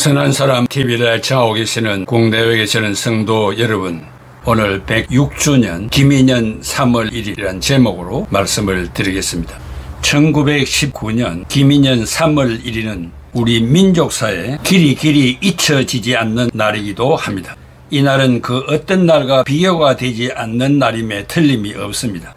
선한 사람 TV를 찾아오 계시는 국내외 계시는 성도 여러분, 오늘 106주년 김인년 3월 1일이란 제목으로 말씀을 드리겠습니다. 1919년 김인년 3월 1일은 우리 민족사에 길이 잊혀지지 않는 날이기도 합니다. 이 날은 그 어떤 날과 비교가 되지 않는 날임에 틀림이 없습니다.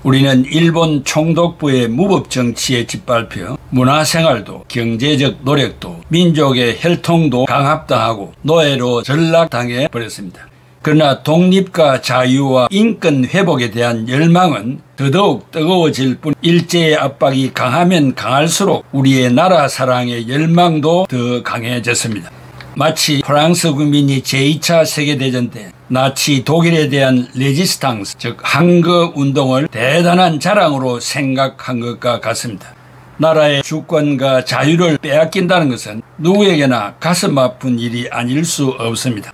우리는 일본 총독부의 무법정치에 짓밟혀 문화생활도 경제적 노력도 민족의 혈통도 강압당하고 노예로 전락당해 버렸습니다. 그러나 독립과 자유와 인권 회복에 대한 열망은 더더욱 뜨거워질 뿐 일제의 압박이 강하면 강할수록 우리의 나라 사랑의 열망도 더 강해졌습니다. 마치 프랑스 국민이 제2차 세계대전 때 나치 독일에 대한 레지스탕스, 즉 항거 운동을 대단한 자랑으로 생각한 것과 같습니다. 나라의 주권과 자유를 빼앗긴다는 것은 누구에게나 가슴 아픈 일이 아닐 수 없습니다.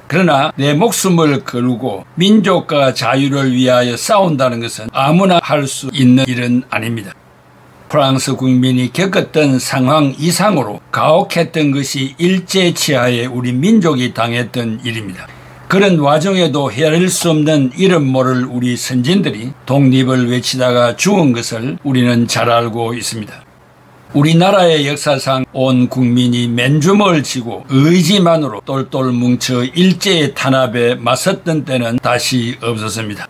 그러나 내 목숨을 걸고 민족과 자유를 위하여 싸운다는 것은 아무나 할 수 있는 일은 아닙니다. 프랑스 국민이 겪었던 상황 이상으로 가혹했던 것이 일제 치하에 우리 민족이 당했던 일입니다. 그런 와중에도 헤아릴 수 없는 이름 모를 우리 선진들이 독립을 외치다가 죽은 것을 우리는 잘 알고 있습니다. 우리나라의 역사상 온 국민이 맨주먹을 쥐고 의지만으로 똘똘 뭉쳐 일제의 탄압에 맞섰던 때는 다시 없었습니다.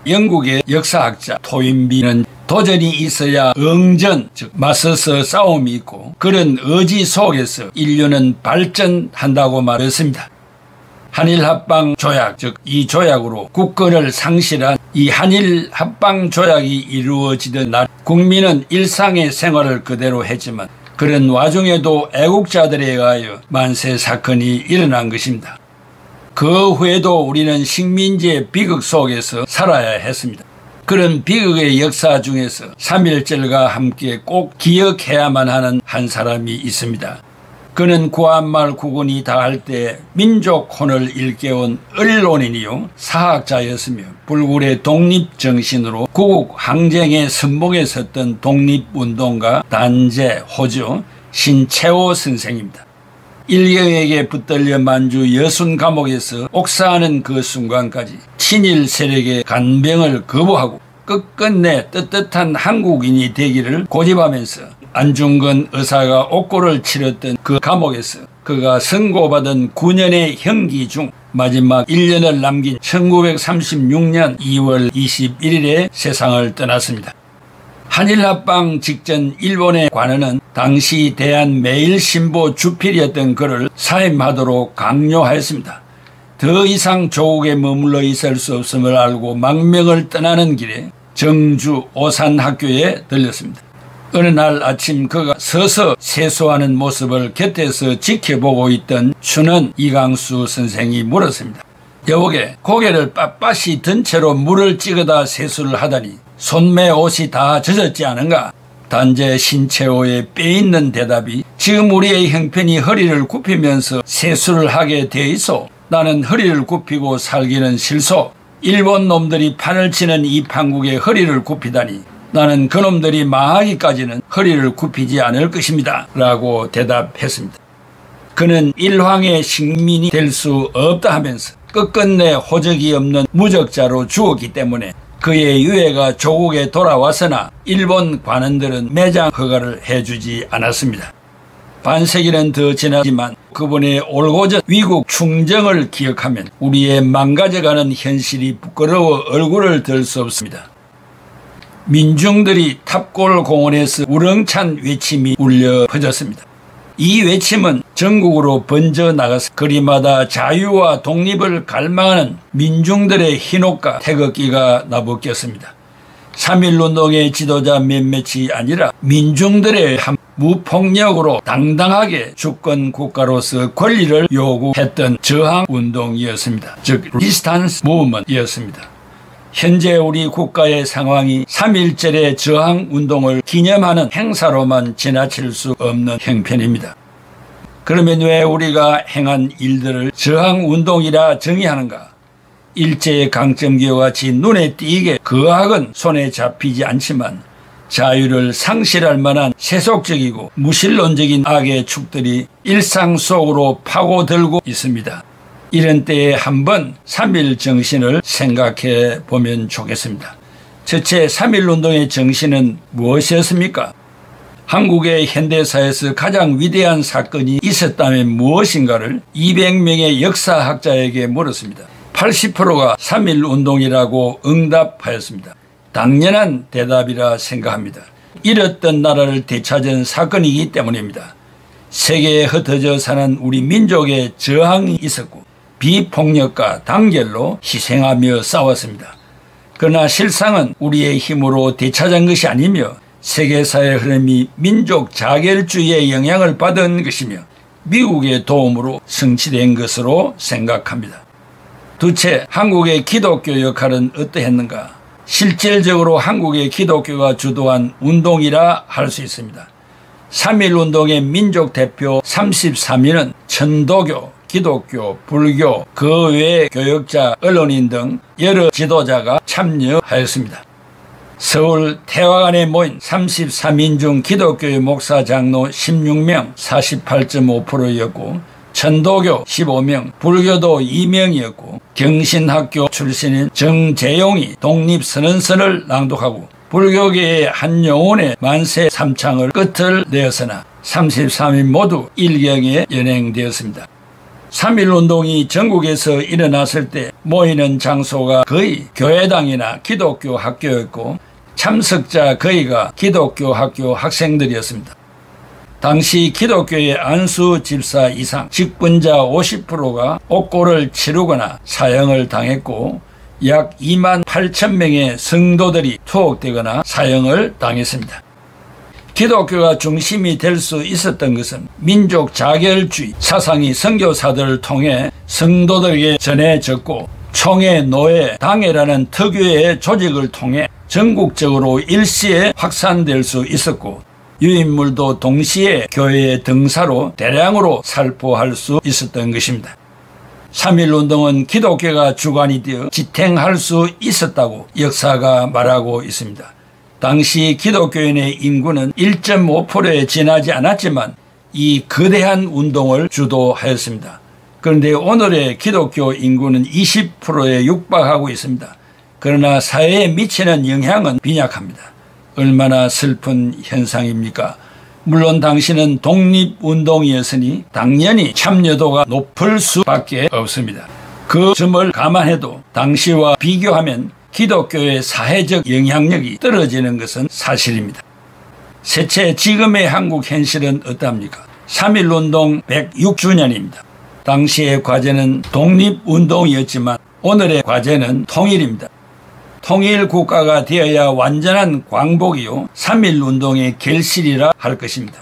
영국의 역사학자 토인비는 도전이 있어야 응전, 즉 맞서서 싸움이 있고 그런 의지 속에서 인류는 발전한다고 말했습니다. 한일합방 조약, 즉 이 조약으로 국권을 상실한 이 한일합방 조약이 이루어지던 날 국민은 일상의 생활을 그대로 했지만 그런 와중에도 애국자들에 의하여 만세 사건이 일어난 것입니다. 그 후에도 우리는 식민지의 비극 속에서 살아야 했습니다. 그런 비극의 역사 중에서 3.1절과 함께 꼭 기억해야만 하는 한 사람이 있습니다. 그는 구한말 국군이 다할 때 민족혼을 일깨운 언론인이요 사학자였으며 불굴의 독립정신으로 구국 항쟁의 선봉에 섰던 독립운동가 단재 호주 신채호 선생입니다. 일경에게 붙들려 만주 여순 감옥에서 옥사하는 그 순간까지 친일 세력의 간병을 거부하고 끝끝내 떳떳한 한국인이 되기를 고집하면서 안중근 의사가 옥고를 치렀던 그 감옥에서 그가 선고받은 9년의 형기 중 마지막 1년을 남긴 1936년 2월 21일에 세상을 떠났습니다. 한일합방 직전 일본의 관원은 당시 대한매일신보 주필이었던 그를 사임하도록 강요하였습니다. 더 이상 조국에 머물러 있을 수 없음을 알고 망명을 떠나는 길에 정주 오산학교에 들렸습니다. 어느 날 아침 그가 서서 세수하는 모습을 곁에서 지켜보고 있던 춘원 이강수 선생이 물었습니다. 여보게, 고개를 빳빳이 든 채로 물을 찍어다 세수를 하다니 손매 옷이 다 젖었지 않은가? 단재 신채호의 빼있는 대답이 지금 우리의 형편이 허리를 굽히면서 세수를 하게 돼 있어. 나는 허리를 굽히고 살기는 싫소. 일본 놈들이 판을 치는 이 판국에 허리를 굽히다니 나는 그놈들이 망하기까지는 허리를 굽히지 않을 것입니다. 라고 대답했습니다. 그는 일황의 식민이 될 수 없다 하면서 끝끝내 호적이 없는 무적자로 죽었기 때문에 그의 유해가 조국에 돌아왔으나 일본 관원들은 매장 허가를 해주지 않았습니다. 반세기는 더 지나지만 그분의 올고전 위국 충정을 기억하면 우리의 망가져가는 현실이 부끄러워 얼굴을 들 수 없습니다. 민중들이 탑골 공원에서 우렁찬 외침이 울려 퍼졌습니다. 이 외침은 전국으로 번져 나가서 거리마다 자유와 독립을 갈망하는 민중들의 희노가 태극기가 나부꼈습니다. 3.1운동의 지도자 몇몇이 아니라 민중들의 한 무폭력으로 당당하게 주권 국가로서 권리를 요구했던 저항운동이었습니다. 즉 리스탄스 무브먼트였습니다. 현재 우리 국가의 상황이 3.1절의 저항운동을 기념하는 행사로만 지나칠 수 없는 형편입니다. 그러면 왜 우리가 행한 일들을 저항운동이라 정의하는가? 일제의 강점기와 같이 눈에 띄게 그 악은 손에 잡히지 않지만 자유를 상실할 만한 세속적이고 무신론적인 악의 축들이 일상 속으로 파고들고 있습니다. 이런 때에 한번 3.1 정신을 생각해 보면 좋겠습니다. 첫째, 3.1운동의 정신은 무엇이었습니까? 한국의 현대사에서 가장 위대한 사건이 있었다면 무엇인가를 200명의 역사학자에게 물었습니다. 80%가 3.1운동이라고 응답하였습니다. 당연한 대답이라 생각합니다. 잃었던 나라를 되찾은 사건이기 때문입니다. 세계에 흩어져 사는 우리 민족의 저항이 있었고 비폭력과 단결로 희생하며 싸웠습니다. 그러나 실상은 우리의 힘으로 되찾은 것이 아니며 세계사의 흐름이 민족 자결주의의 영향을 받은 것이며 미국의 도움으로 성취된 것으로 생각합니다. 둘째, 한국의 기독교 역할은 어떠했는가? 실질적으로 한국의 기독교가 주도한 운동이라 할 수 있습니다. 3.1운동의 민족 대표 33인은 천도교, 기독교, 불교, 그 외 교역자, 언론인 등 여러 지도자가 참여하였습니다. 서울 태화관에 모인 33인 중 기독교의 목사 장로 16명 48.5%였고 천도교 15명, 불교도 2명이었고 경신학교 출신인 정재용이 독립선언서를 낭독하고 불교계의 한 영혼의 만세 삼창을 끝을 내었으나 33인 모두 일경에 연행되었습니다. 3.1운동이 전국에서 일어났을 때 모이는 장소가 거의 교회당이나 기독교 학교였고 참석자 거의가 기독교 학교 학생들이었습니다. 당시 기독교의 안수 집사 이상, 직분자 50%가 옥고를 치르거나 사형을 당했고 약 2만 8천 명의 성도들이 투옥되거나 사형을 당했습니다. 기독교가 중심이 될 수 있었던 것은 민족 자결주의 사상이 선교사들을 통해 성도들에게 전해졌고 총회, 노예, 당회라는 특유의 조직을 통해 전국적으로 일시에 확산될 수 있었고 유인물도 동시에 교회의 등사로 대량으로 살포할 수 있었던 것입니다. 3.1운동은 기독교가 주관이 되어 지탱할 수 있었다고 역사가 말하고 있습니다. 당시 기독교인의 인구는 1.5%에 지나지 않았지만 이 거대한 운동을 주도하였습니다. 그런데 오늘의 기독교 인구는 20%에 육박하고 있습니다. 그러나 사회에 미치는 영향은 빈약합니다. 얼마나 슬픈 현상입니까? 물론 당시는 독립운동이었으니 당연히 참여도가 높을 수밖에 없습니다. 그 점을 감안해도 당시와 비교하면 기독교의 사회적 영향력이 떨어지는 것은 사실입니다. 셋째, 지금의 한국 현실은 어떠합니까? 3.1운동 106주년입니다. 당시의 과제는 독립운동이었지만 오늘의 과제는 통일입니다. 통일 국가가 되어야 완전한 광복이요 3.1운동의 결실이라 할 것입니다.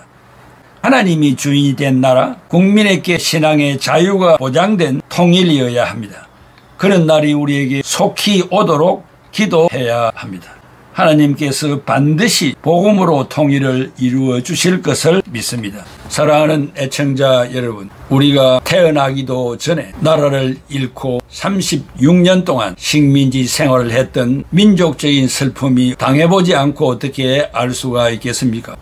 하나님이 주인이 된 나라, 국민에게 신앙의 자유가 보장된 통일이어야 합니다. 그런 날이 우리에게 속히 오도록 기도해야 합니다. 하나님께서 반드시 복음으로 통일을 이루어 주실 것을 믿습니다. 사랑하는 애청자 여러분, 우리가 태어나기도 전에 나라를 잃고 36년 동안 식민지 생활을 했던 민족적인 슬픔이 당해보지 않고 어떻게 알 수가 있겠습니까?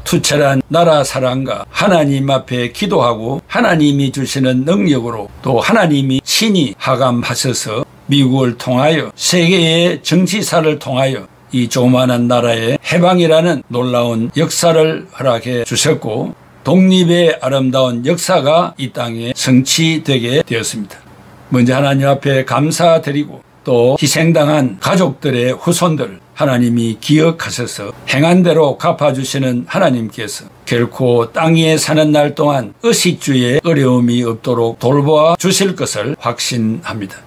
투철한 나라 사랑과 하나님 앞에 기도하고 하나님이 주시는 능력으로 또 하나님이 친히 하감하셔서 미국을 통하여 세계의 정치사를 통하여 이 조그마한 나라의 해방이라는 놀라운 역사를 허락해 주셨고 독립의 아름다운 역사가 이 땅에 성취되게 되었습니다. 먼저 하나님 앞에 감사드리고 또 희생당한 가족들의 후손들 하나님이 기억하셔서 행한 대로 갚아주시는 하나님께서 결코 땅 위에 사는 날 동안 의식주의 어려움이 없도록 돌보아 주실 것을 확신합니다.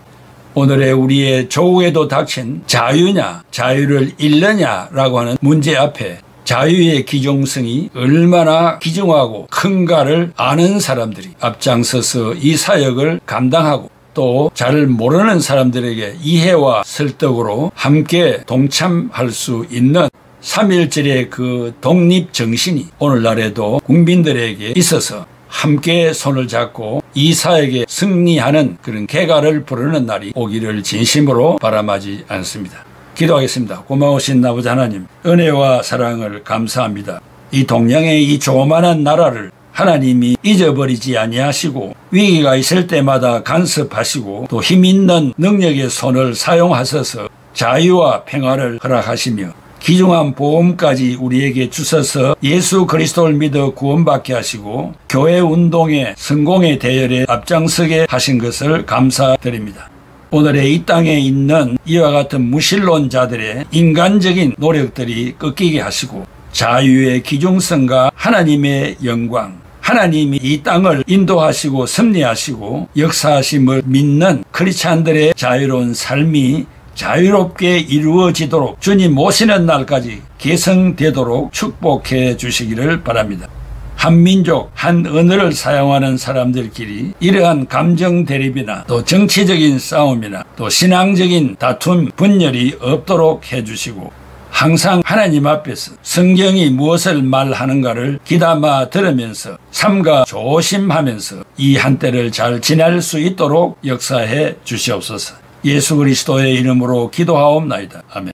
오늘의 우리의 조국에도 닥친 자유냐 자유를 잃느냐라고 하는 문제 앞에 자유의 기중성이 얼마나 귀중하고 큰가를 아는 사람들이 앞장서서 이 사역을 감당하고 또 잘 모르는 사람들에게 이해와 설득으로 함께 동참할 수 있는 3.1절의 그 독립정신이 오늘날에도 국민들에게 있어서 함께 손을 잡고 이 사역에 승리하는 그런 개가를 부르는 날이 오기를 진심으로 바람하지 않습니다. 기도하겠습니다. 고마우신 아버지 하나님, 은혜와 사랑을 감사합니다. 이 동양의 이 조그만한 나라를 하나님이 잊어버리지 아니하시고 위기가 있을 때마다 간섭하시고 또 힘있는 능력의 손을 사용하셔서 자유와 평화를 허락하시며 귀중한 보험까지 우리에게 주셔서 예수 그리스도를 믿어 구원받게 하시고 교회 운동의 성공의 대열에 앞장서게 하신 것을 감사드립니다. 오늘의 이 땅에 있는 이와 같은 무신론자들의 인간적인 노력들이 꺾이게 하시고 자유의 기중성과 하나님의 영광, 하나님이 이 땅을 인도하시고 섭리하시고 역사하심을 믿는 크리스찬들의 자유로운 삶이 자유롭게 이루어지도록 주님 오시는 날까지 계승되도록 축복해 주시기를 바랍니다. 한 민족, 한 언어를 사용하는 사람들끼리 이러한 감정 대립이나 또 정치적인 싸움이나 또 신앙적인 다툼, 분열이 없도록 해주시고 항상 하나님 앞에서 성경이 무엇을 말하는가를 귀담아 들으면서 삼가 조심하면서 이 한때를 잘 지낼 수 있도록 역사해 주시옵소서. 예수 그리스도의 이름으로 기도하옵나이다. 아멘.